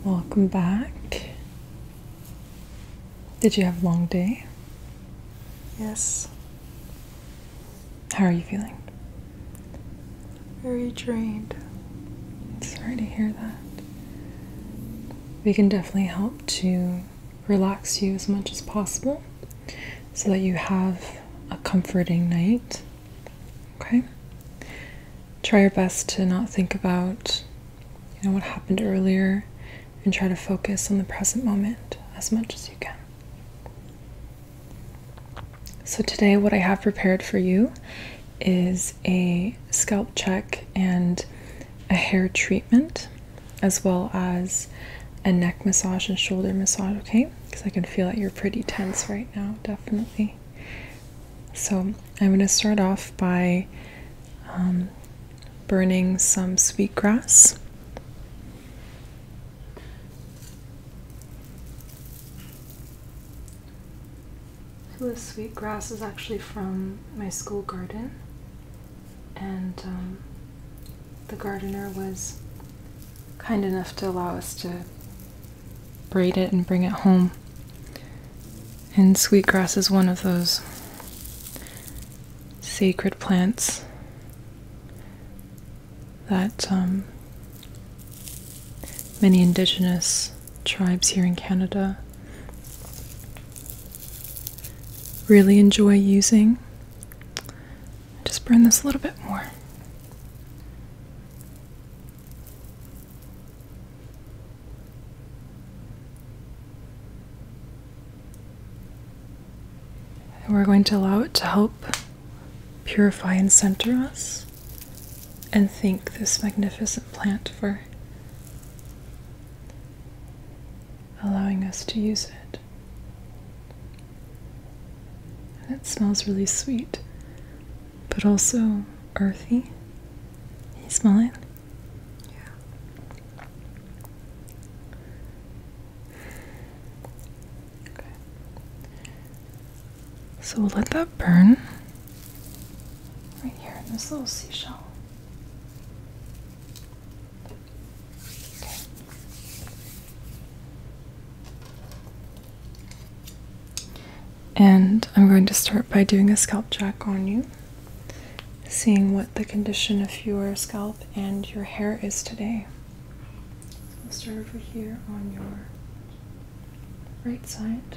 Welcome back. Did you have a long day? Yes. How are you feeling? Very drained. Sorry to hear that. We can definitely help to relax you as much as possible so that you have a comforting night. Okay? Try your best to not think about, what happened earlier, and try to focus on the present moment as much as you can. So today what I have prepared for you is a scalp check and a hair treatment, as well as a neck massage and shoulder massage, okay? Because I can feel that you're pretty tense right now, definitely. So I'm going to start off by burning some sweetgrass. So the sweetgrass is actually from my school garden, and the gardener was kind enough to allow us to braid it and bring it home. And sweetgrass is one of those sacred plants that many indigenous tribes here in Canada really enjoy using. Just burn this a little bit more. And we're going to allow it to help purify and center us, and thank this magnificent plant for allowing us to use it. And it smells really sweet, but also earthy. Can you smell it? Yeah. Okay. So we'll let that burn right here in this little seashell. Okay. And I'm going to start by doing a scalp check on you, seeing what the condition of your scalp and your hair is today. So I'll start over here on your right side.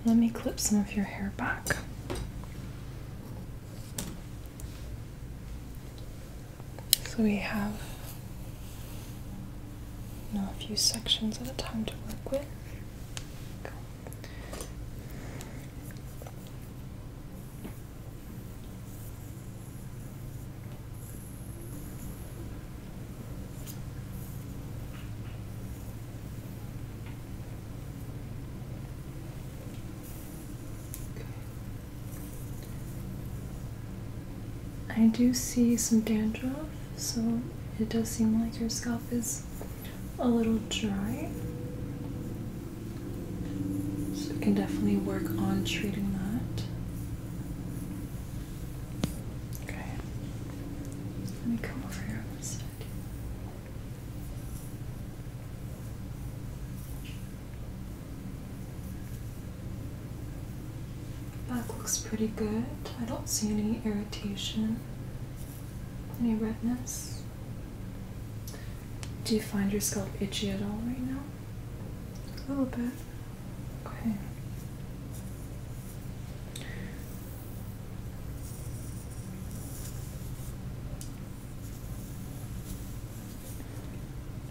Let me clip some of your hair back. So we have a few sections at a time to work with. Go. I do see some dandruff, so it does seem like your scalp is a little dry. So we can definitely work on treating that. Okay. Let me come over here on this side. Back looks pretty good. I don't see any irritation, any redness. Do you find your scalp itchy at all right now? A little bit. Okay.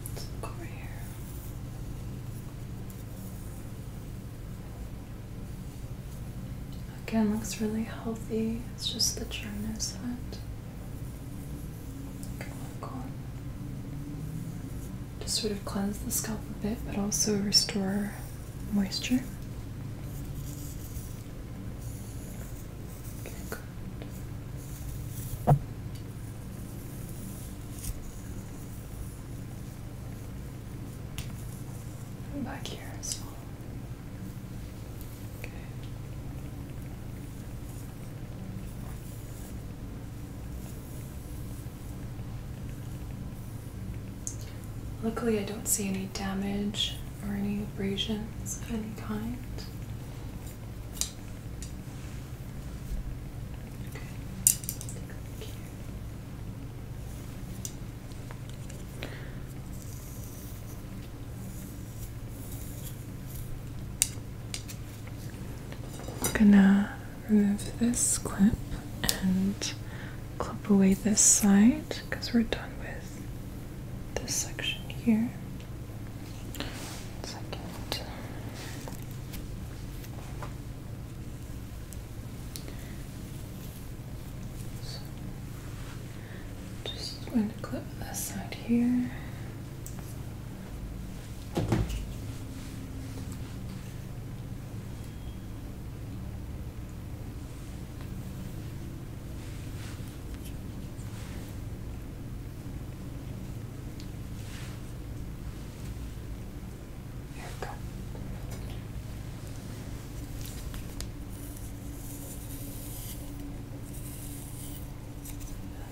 Let's look over here. Again, looks really healthy. It's just the dryness that can work on. To sort of cleanse the scalp a bit, but also restore moisture. Okay, good. And back here as well. Okay. Luckily, I don't see any damage or any abrasions of any kind. I'm gonna remove this clip and clip away this side because we're done with this section here. 1 second. So, just going to clip this side here.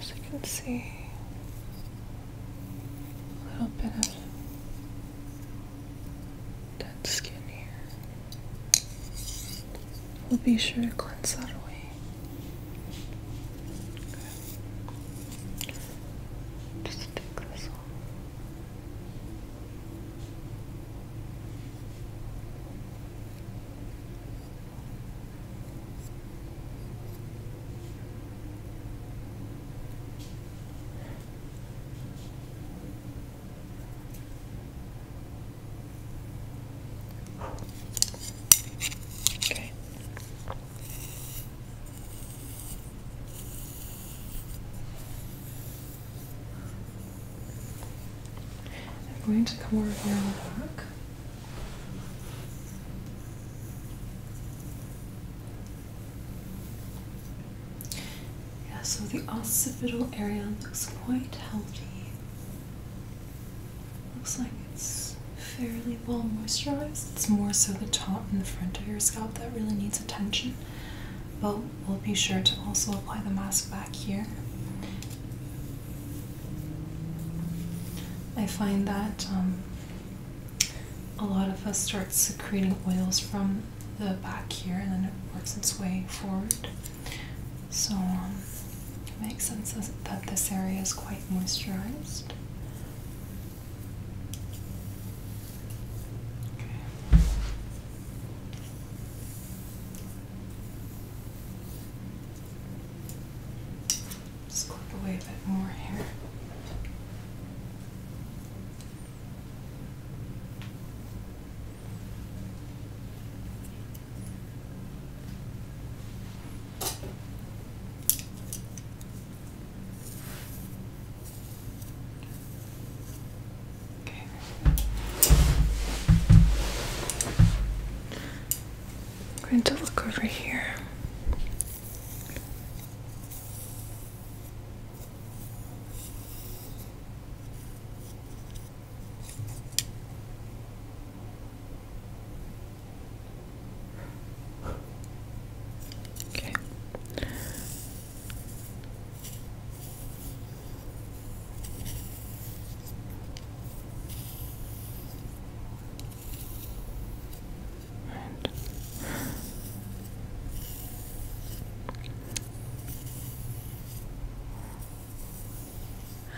As you can see, a little bit of dead skin here. We'll be sure to cleanse that away. Okay. Just take this off. Okay. I'm going to come over here on the back. Yeah, so the occipital area looks quite healthy. Looks like it's fairly well moisturized. It's more so the top and the front of your scalp that really needs attention. But we'll be sure to also apply the mask back here. I find that a lot of us start secreting oils from the back here and then it works its way forward. So it makes sense that this area is quite moisturized. Just clip away a bit more here. Okay. I'm going to look over here. Okay.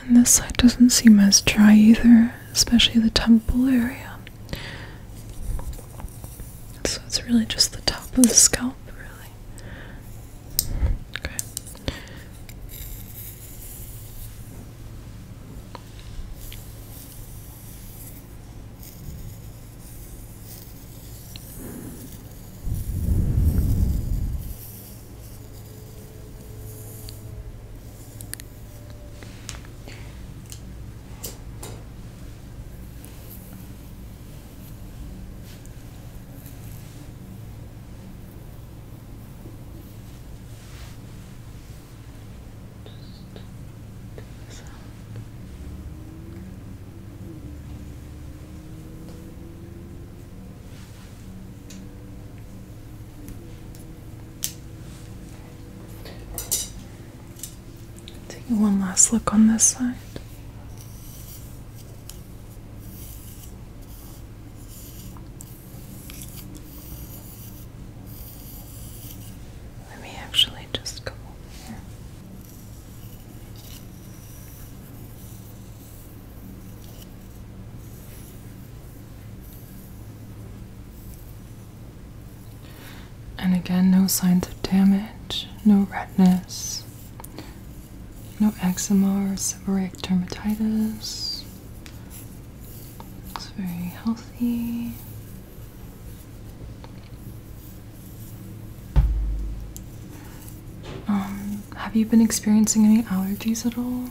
And this side doesn't seem as dry either, especially the temple area. So it's really just the top of the scalp, really. Okay. Taking one last look on this side. And again, no signs of damage, no redness, no eczema or seborrheic dermatitis. It's very healthy. Have you been experiencing any allergies at all?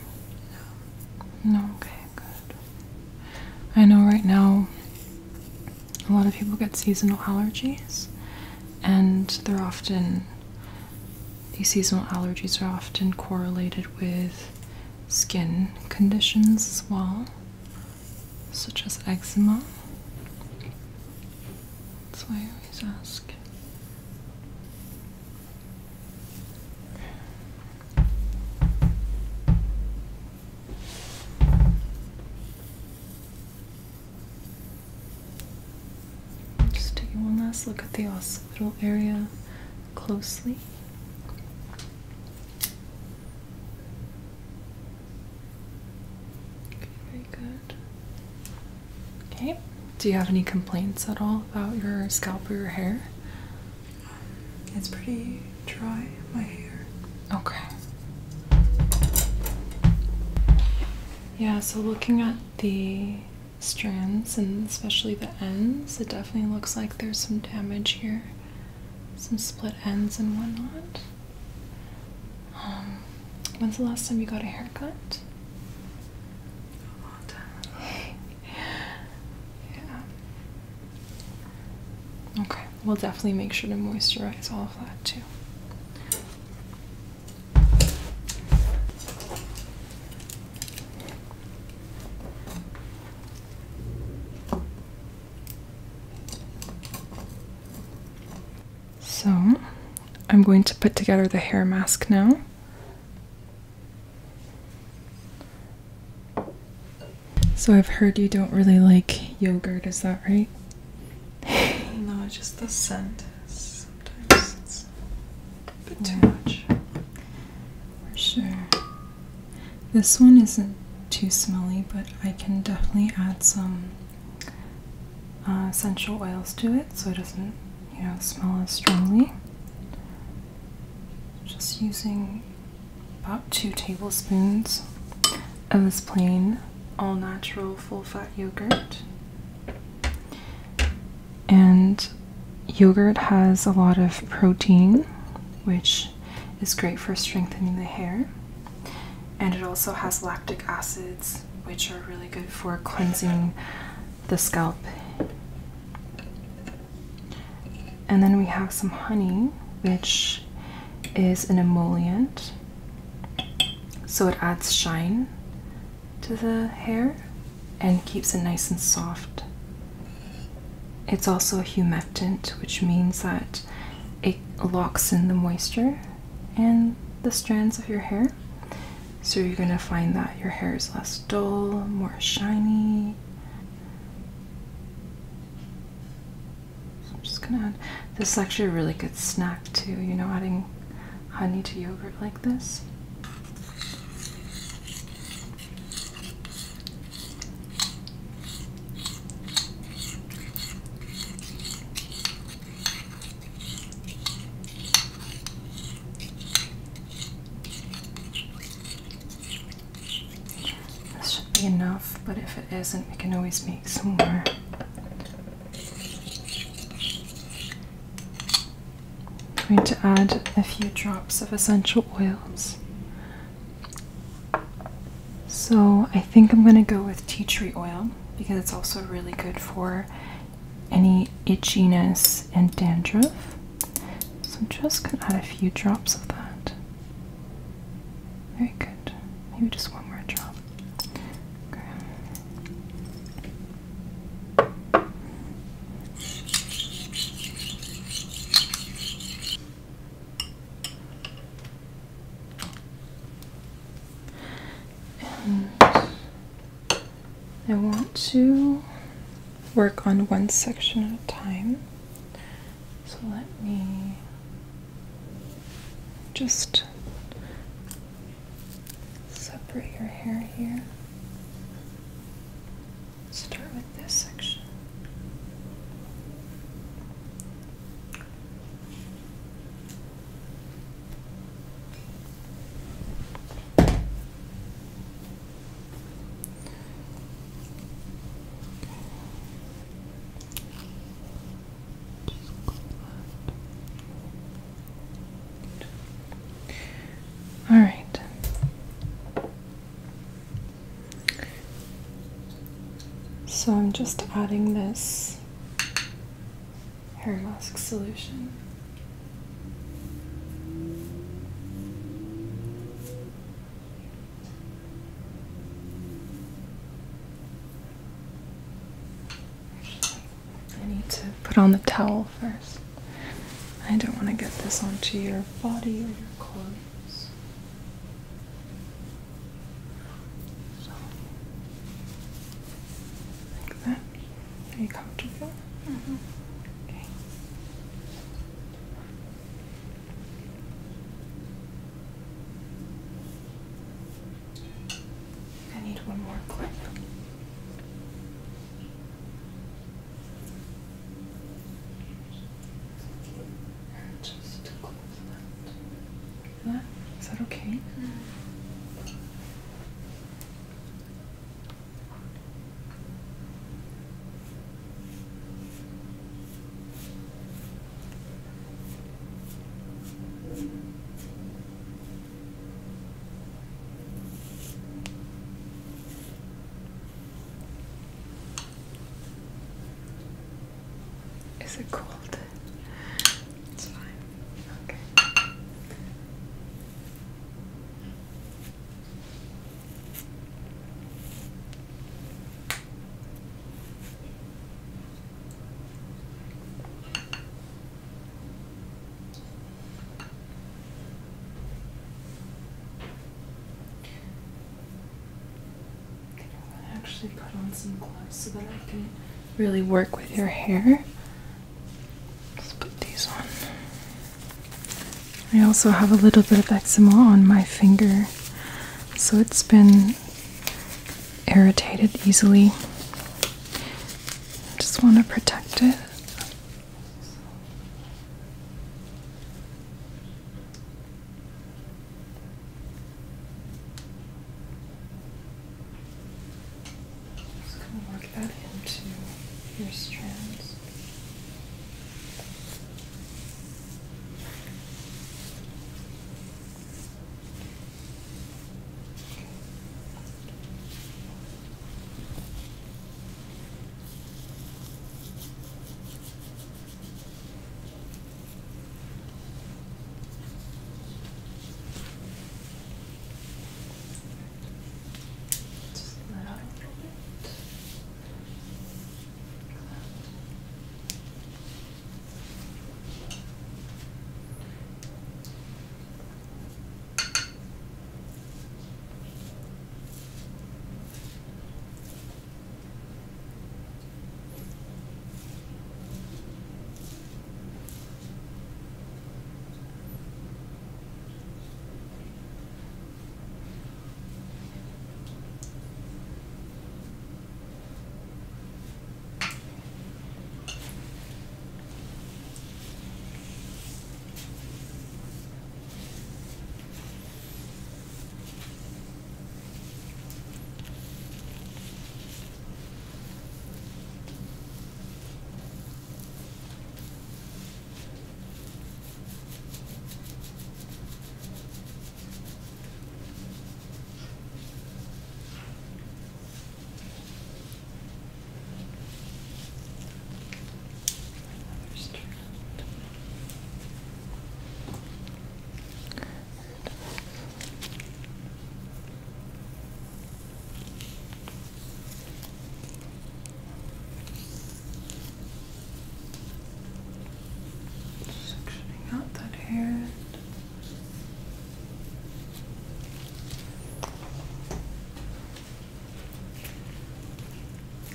No, okay, good. I know right now a lot of people get seasonal allergies, and these seasonal allergies are often correlated with skin conditions as well, such as eczema. That's why I always ask. Let's look at the occipital area closely. Okay, very good. Okay, do you have any complaints at all about your scalp or your hair? It's pretty dry, my hair. Okay. Yeah, so looking at the strands and especially the ends, it definitely looks like there's some damage here, some split ends and whatnot. When's the last time you got a haircut? A long time. Yeah. Okay, we'll definitely make sure to moisturize all of that too. So, I'm going to put together the hair mask now. So I've heard you don't really like yogurt, is that right? No, just the scent. Sometimes it's a bit too much. For sure. This one isn't too smelly, but I can definitely add some essential oils to it so it doesn't smell as strongly. Just using about 2 tablespoons of this plain all natural full fat yogurt. And yogurt has a lot of protein, which is great for strengthening the hair, and it also has lactic acids, which are really good for cleansing the scalp. And then we have some honey, which is an emollient, so it adds shine to the hair and keeps it nice and soft. It's also a humectant, which means that it locks in the moisture in the strands of your hair. So you're going to find that your hair is less dull, more shiny. So I'm just going to add, this is actually a really good snack too, adding honey to yogurt like this. Enough, but if it isn't, we can always make some more. I'm going to add a few drops of essential oils. So I think I'm going to go with tea tree oil because it's also really good for any itchiness and dandruff. So I'm just going to add a few drops of that. Very good. Maybe just one more drop. I want to work on one section at a time, so let me just separate your hair here. Start with this section. then just adding this hair mask solution. I need to put on the towel first. I don't want to get this onto your body or your clothes. So, like that. Are you comfortable? Mm-hmm. Okay. I need one more clip. Just close that. Is that okay? Is it cold? It's fine. Okay. I'm actually put on some gloves so that I can really work with your hair. Just put these on. I also have a little bit of eczema on my finger, so it's been irritated easily. I just want to protect it. Just going to work that into your strands. Just let out a little bit. Sectioning out that hair.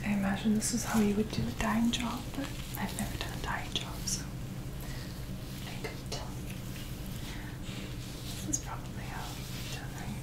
I imagine this is how you would do a dyeing job, but I've never done a dyeing job, so I couldn't tell you. This is probably how it would be done, right?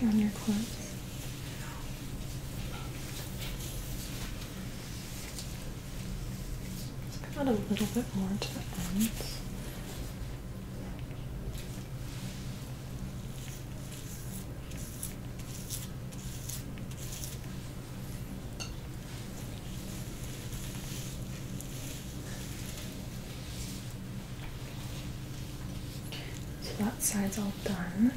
on your clothes? Let's add a little bit more to the ends. So that side's all done.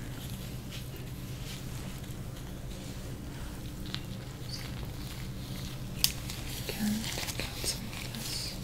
Again, take out some of this.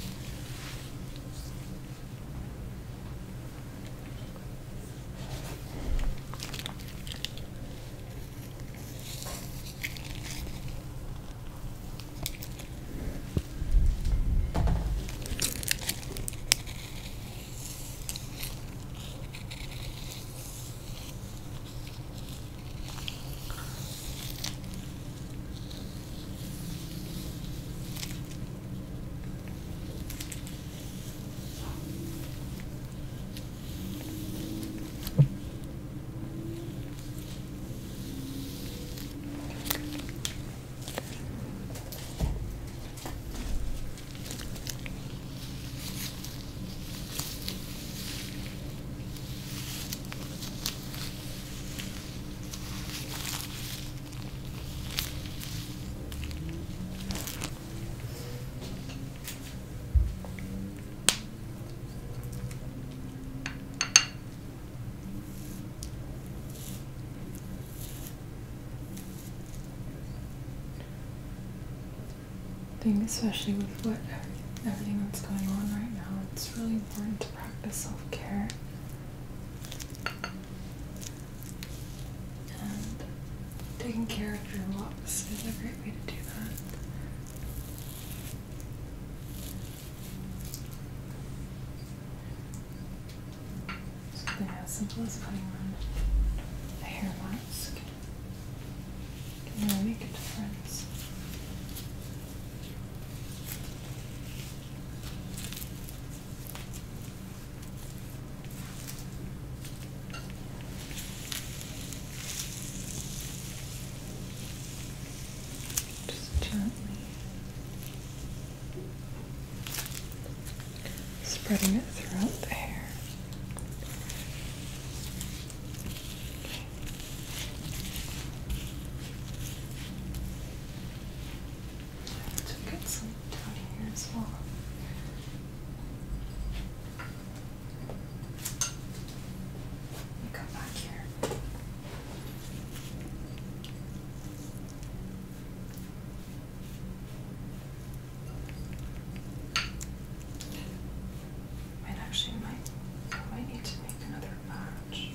I think especially with everything that's going on right now, it's really important to practice self-care. And taking care of your looks is a great way to do that. Something as simple as putting on a hair mask can really make a difference. Gently spreading it throughout the hair. To get some down here as well. Let me come back here. I might need to make another batch.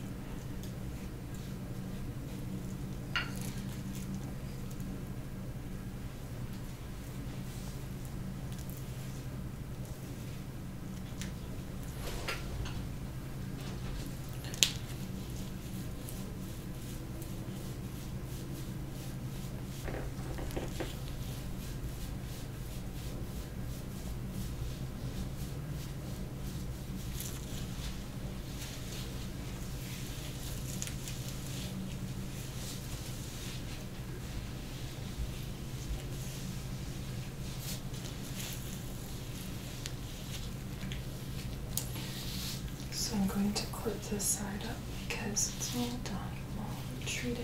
So I'm going to clip this side up because it's all done, all treated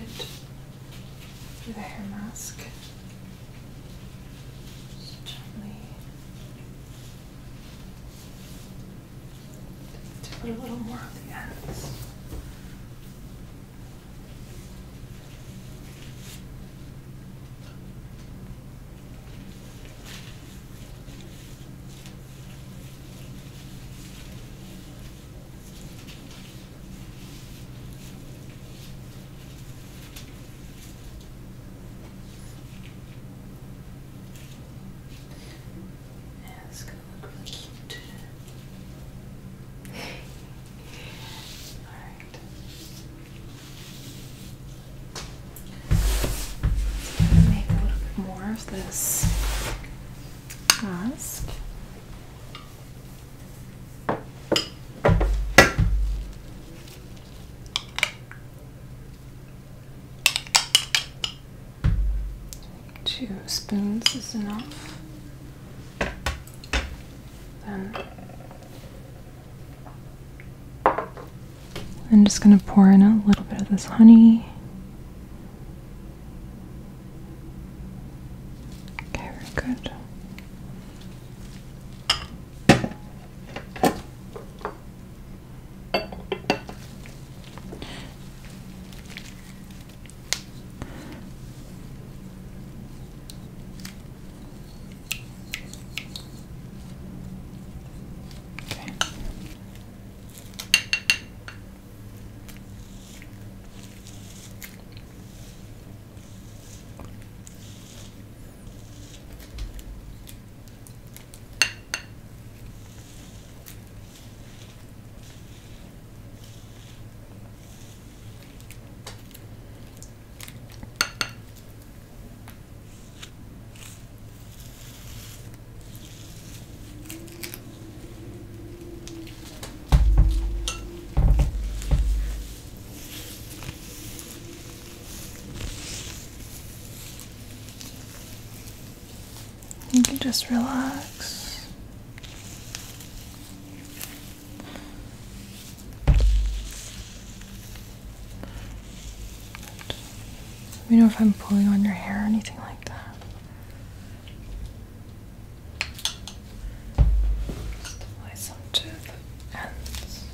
through the hair mask. Just gently to put a little more on the ends. It's gonna look really cute. Alright. 2 spoons is enough. Then I'm just going to pour in a little bit of this honey. Okay, very good. You can just relax. Let me know if I'm pulling on your hair or anything like that. Just apply some to the ends.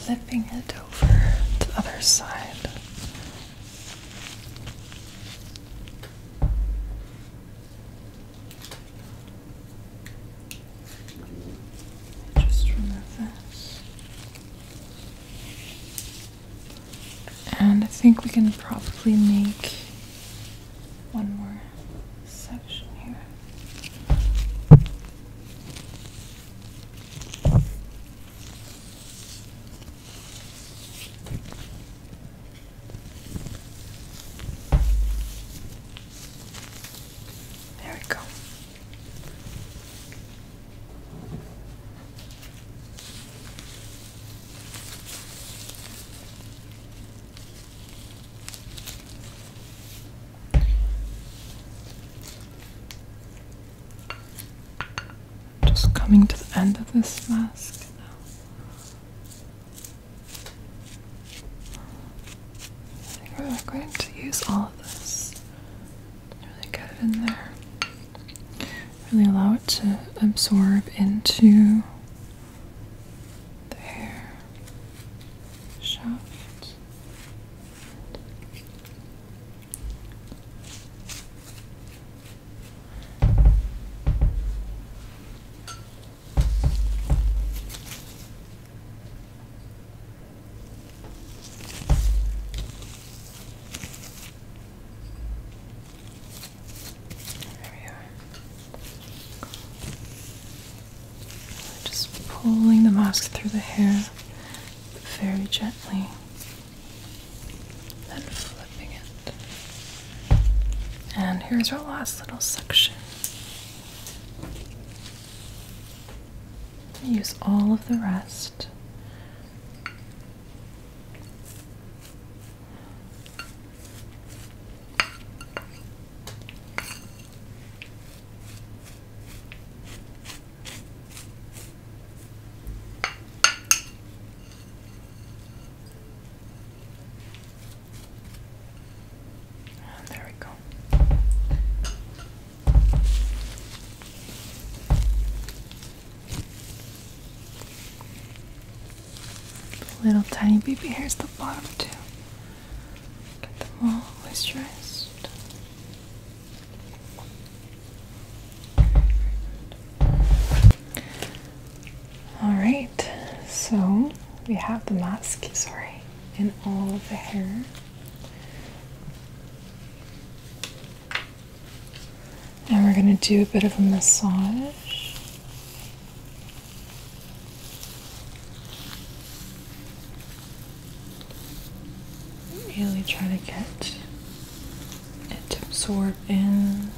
Flipping it over to the other side. Just remove this. And I think we can probably make one more section here. Coming to the end of this mask now. I think we're I'm going to use all of this. Really get it in there. Really allow it to absorb into the hair shaft. Pulling the mask through the hair very gently, then flipping it. And here's our last little section. Use all of the rest. Little tiny baby hairs at the bottom too. Get them all moisturized. Alright, so we have the mask, in all of the hair. And we're going to do a bit of a massage. Really try to get it to absorb in.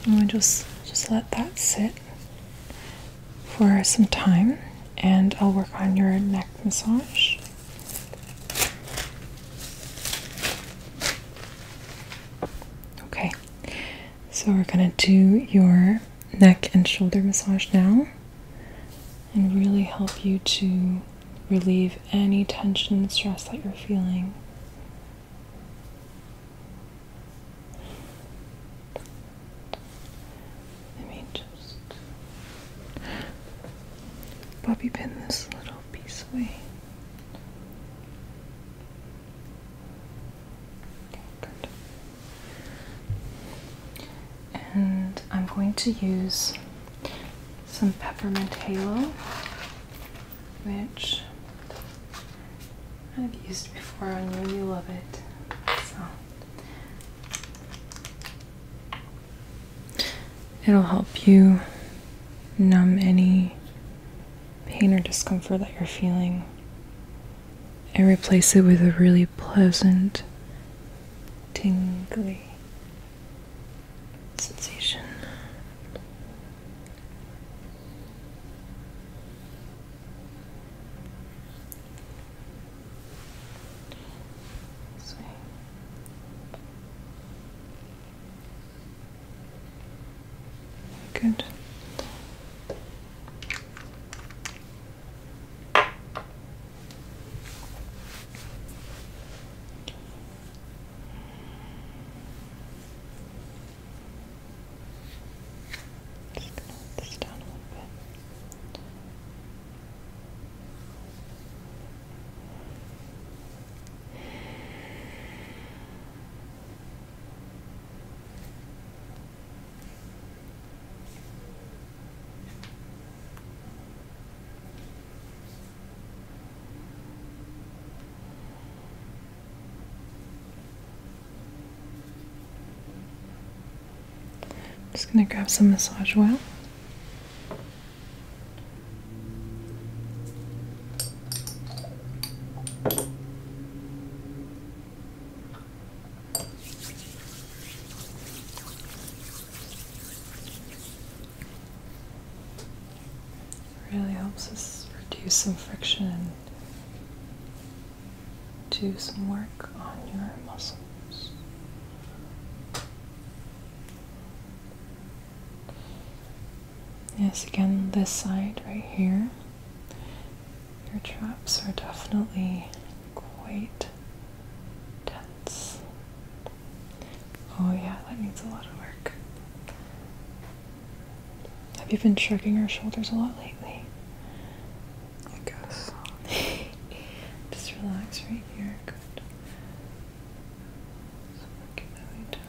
I'm going to just let that sit for some time, and I'll work on your neck massage. Okay, so we're going to do your neck and shoulder massage now, and really help you to relieve any tension and stress that you're feeling. Bobby pin this little piece away. Okay, good. And I'm going to use some Peppermint Halo, which I've used before and really love it. So it'll help you numb any pain or discomfort that you're feeling and replace it with a really pleasant, tingly sensation. Good. Just gonna grab some massage oil. Really helps us reduce some friction and do some work on your muscles. Yes, again, this side right here, your traps are definitely quite tense. Oh yeah, that needs a lot of work. Have you been shrugging your shoulders a lot lately? I guess. Just relax right here. Good. Just working that way down.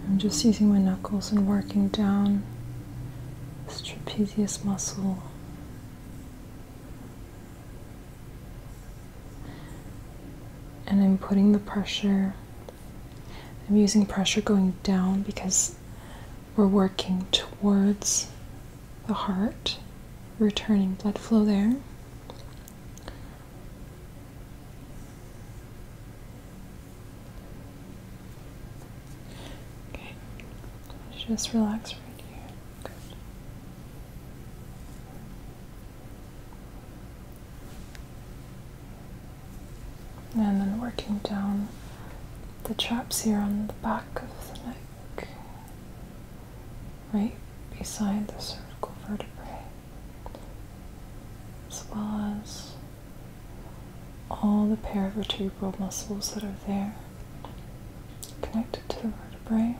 I'm just using my knuckles and working down this trapezius muscle. And I'm putting the pressure, I'm using pressure going down because we're working towards the heart, returning blood flow there. Just relax right here. Good. And then working down the traps here on the back of the neck, right beside the cervical vertebrae, as well as all the paravertebral muscles that are there, connected to the vertebrae.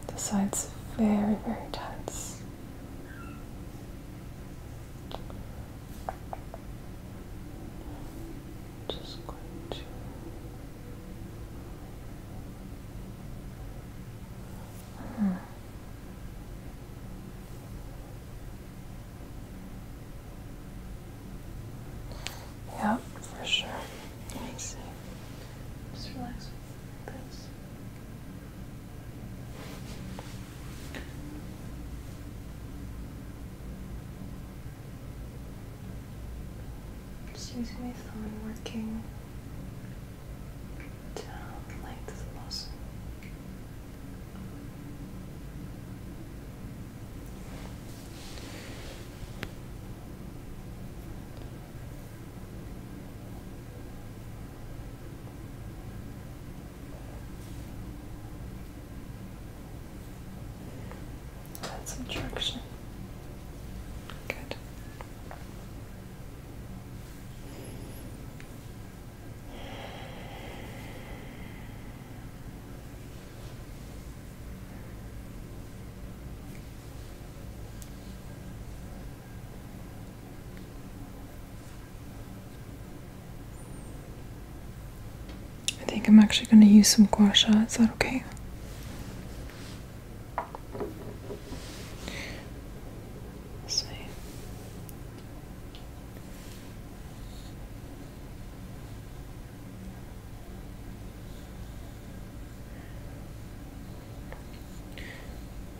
The side's very, very tense. Just going to Yep, for sure. Let me see. Just relax like this. Just using my thumb working down the length of the muscle. Add some traction. Good. I think I'm actually going to use some Gua Sha. Is that okay? This way.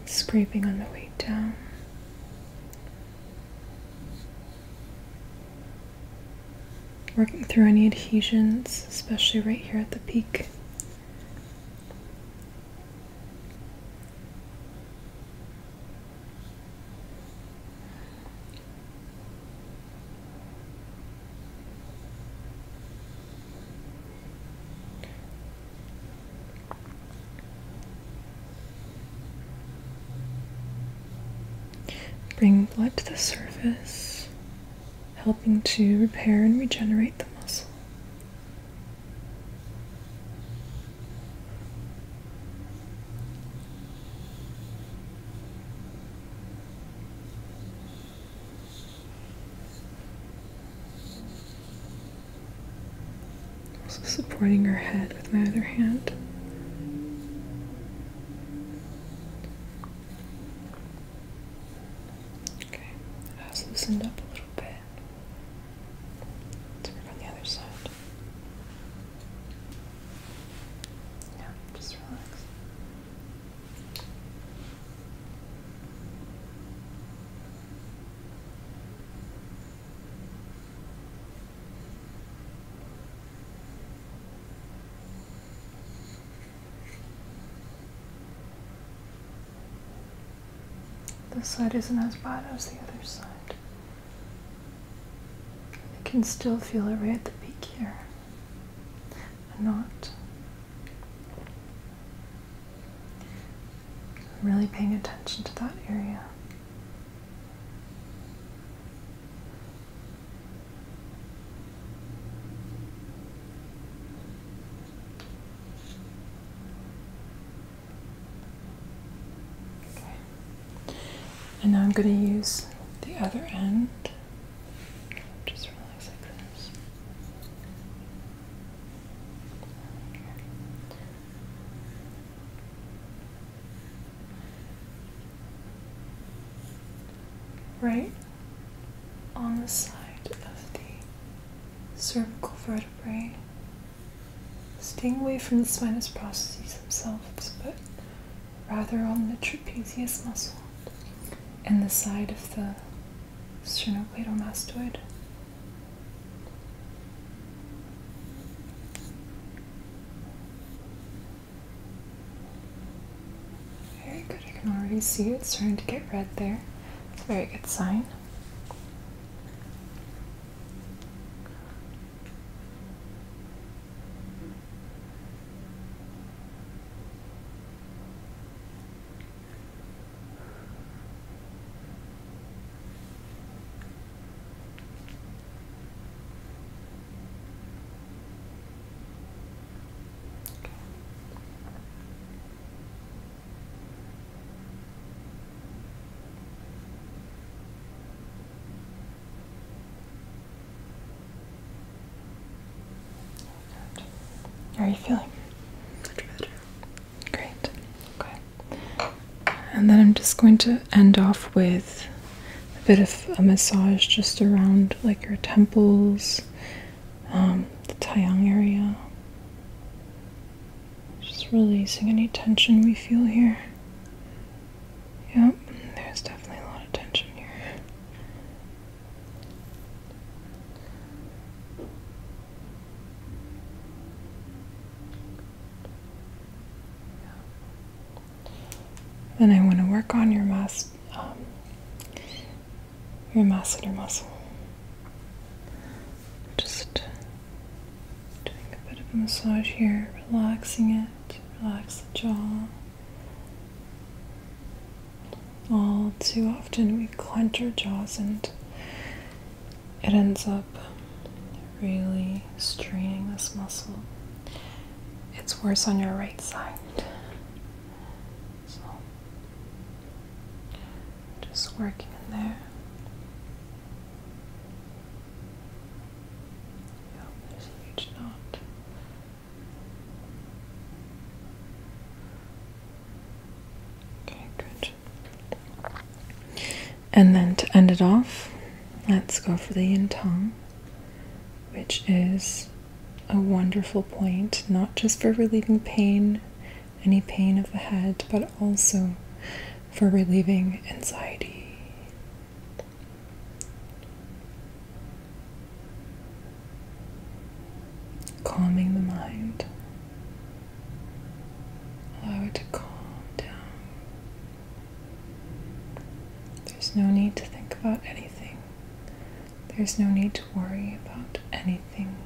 Scraping on the way down. Working through any adhesions, especially right here at the peak. Bring blood to the surface, helping to repair and regenerate the muscle. Also supporting her head with my other hand. Okay, it has loosened up a little bit. Let's work on the other side. Yeah, just relax. This side isn't as bad as the other side. I can still feel it right at the peak here. I'm not really paying attention to that area. And now I'm going to use the other end. Just relax like this. Right on the side of the cervical vertebrae. Staying away from the spinous processes themselves, but rather on the trapezius muscle and the side of the sternocleidomastoid. Very good. I can already see it starting to get red there. It's a very good sign. How are you feeling? Much better. Great. Okay. And then I'm just going to end off with a bit of a massage just around like your temples, the taiyang area. Just releasing any tension we feel here. Yep, there's definitely a lot of tension here. Then I want to work on your masseter muscle. Just doing a bit of a massage here, relaxing it, relax the jaw. All too often we clench our jaws and it ends up really straining this muscle. It's worse on your right side. So just working in there. Yep, there's a huge knot. Okay, good. And then to end it off, let's go for the yin tongue, which is a wonderful point, not just for relieving pain, any pain of the head, but also for relieving anxiety. Calming the mind. Allow it to calm down. There's no need to think about anything. There's no need to worry about anything.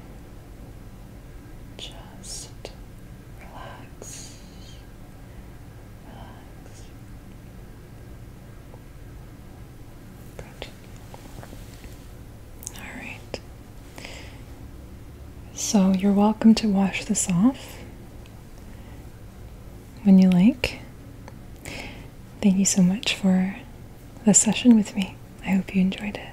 Just relax. Relax. Good. Alright. So you're welcome to wash this off when you like. Thank you so much for the session with me. I hope you enjoyed it.